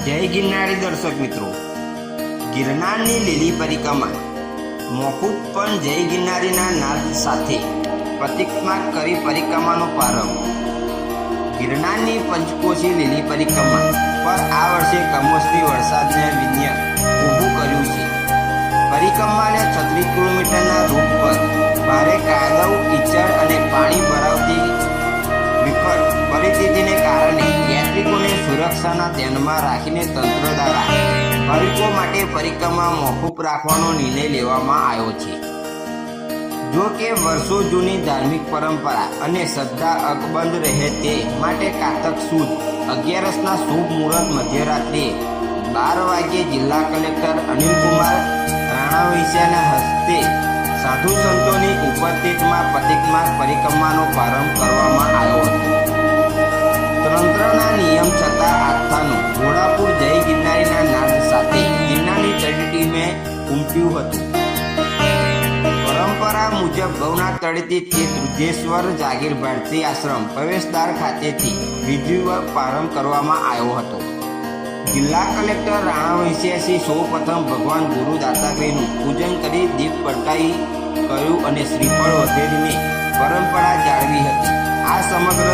જય ગિરનારી દર્શક મિત્રો, ગિરનારની લીલી પરિક્રમા મોકૂફ પણ જય ગિરનારીના નાદ સાથે પ્રતિકમાં કરી પરિક્રમાનો પ્રારંભ. ગિરનારની પંચકોશી લીલી પરિક્રમા પર આ વર્ષે કમોસમી વરસાદને વિઘ્ન ઊભું કર્યું છે. પરિક્રમાને 36 કિલોમીટરના રૂટ પર ભારે કાદવ, કીચડ અને પાણી ભરાવતી વિકટ પરિસ્થિતિને કારણે યાત્રિકોને સુરક્ષાના ધ્યાનમાં રાખીને તંત્ર દ્વારા ભાવિકો માટે પરિક્રમા મોકૂફ રાખવાનો નિર્ણય લેવામાં આવ્યો છે. જો કે વર્ષો જૂની ધાર્મિક પરંપરા અને શ્રદ્ધા અકબંધ રહે તે માટે કારતક સુદ 11ના શુભ મુહૂર્ત મધ્યરાત્રિએ 12 વાગ્યે જિલ્લા કલેક્ટર અનિલકુમાર રાણાવસિયાના હસ્તે સાધુ સંતોની ઉપસ્થિતિમાં પ્રતિકમાં પરિક્રમાનો પ્રારંભ કરવામાં આવ્યો હતો. તંત્રના નિયમ છતાં આસ્થાનું ઘોડાપુર જય ગિરનારીના નાદ સાથે ગિરનારની તળેટીને ઉમટ્યું હતું. પરંપરા મુજબ ભવનાથ તળેટીથી દુધેશ્વર જાગીર ભારતી આશ્રમ પ્રવેશદ્વાર ખાતેથી વિધિવત પ્રારંભ કરવામાં આવ્યો હતો. જિલ્લા કલેક્ટર રાણાવસિયાએ સૌપ્રથમ ભગવાન ગુરુ દાતાત્રેયનું પૂજન કરી દીપ પ્રગટાવી કર્યું અને શ્રીફળ વધેરીની પરંપરા જાળવી હતી. આ સમગ્ર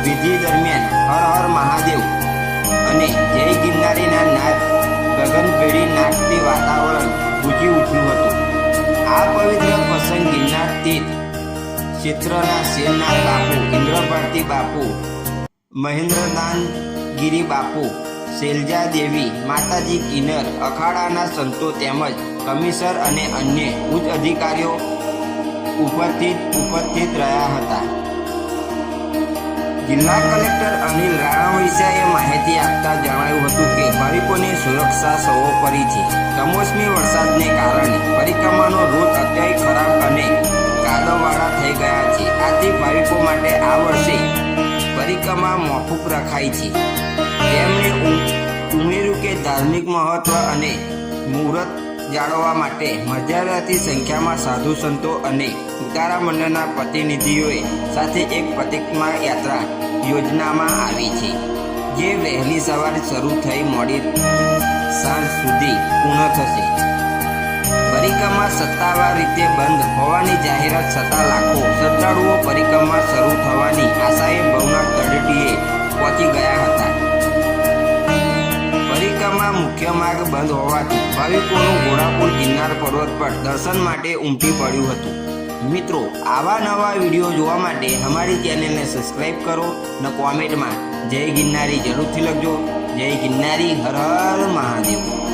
વિધિ દરમિયાન હર હર મહાદેવ અને જય ગિરનારીના નાદ ગગનભેદી નાચતી વાતાવરણ ગુંજી ઉઠ્યું હતું. આ પવિત્ર પ્રસંગ ગિરનાર તીર્થ ક્ષેત્રના શેરનાથ બાપુ, ઇન્દ્રભારતી બાપુ, મહેન્દ્રદાનગીરી બાપુ, શૈલજા દેવી, માતાજી કિન્નર, અખાડાના સંતો તેમજ કમિશનર અને અન્ય ઉચ્ચ અધિકારીઓ ઉપસ્થિત રહ્યા હતા. જિલ્લા કલેક્ટર અનિલ રાણાવસિયાએ માહિતી આપતા જણાવ્યું હતું કે ભાવિકોની સુરક્ષા સર્વોપરી છે. કમોસમી વરસાદને કારણે પરિક્રમાનો રૂટ અત્યંત ખરાબ અને કાદવવાળા થઈ ગયા છે. આથી ભાવિકો માટે આ વર્ષે પરિક્રમા મોકૂફ રખાઈ છે. તેમણે ઉમેર્યું કે ધાર્મિક મહત્વ અને મુહૂર્ત જાળવવા માટે મધ્યરાત્રિ સંખ્યામાં સાધુ સંતો અને ઉતારા મંડળના પ્રતિનિધિઓએ સાથે એક પરિક્રમા યાત્રા યોજનામાં આવી છે, જે વહેલી સવારે શરૂ થઈ મોડી સાંજ સુધી પૂર્ણ થશે. પરિક્રમા સત્તાવાર રીતે બંધ હોવાની જાહેરાત છતાં લાખો શ્રદ્ધાળુઓ પરિક્રમા શરૂ થવાની આશાએ ભવનાથ તળેટીએ પહોંચી ગયા હતા. પરિક્રમા મુખ્ય માર્ગ બંધ હોવાથી ભાવિકોનું ઘોડાપુર ગિરનાર પર્વત પર દર્શન માટે ઉમટી પડ્યું હતું. મિત્રો, આવા નવા વિડીયો જોવા માટે અમારી ચેનલને સબસ્ક્રાઈબ કરો અને કોમેન્ટમાં જય ગિરનારી જરૂરથી લખજો. જય ગિરનારી, હર હર મહાદેવ.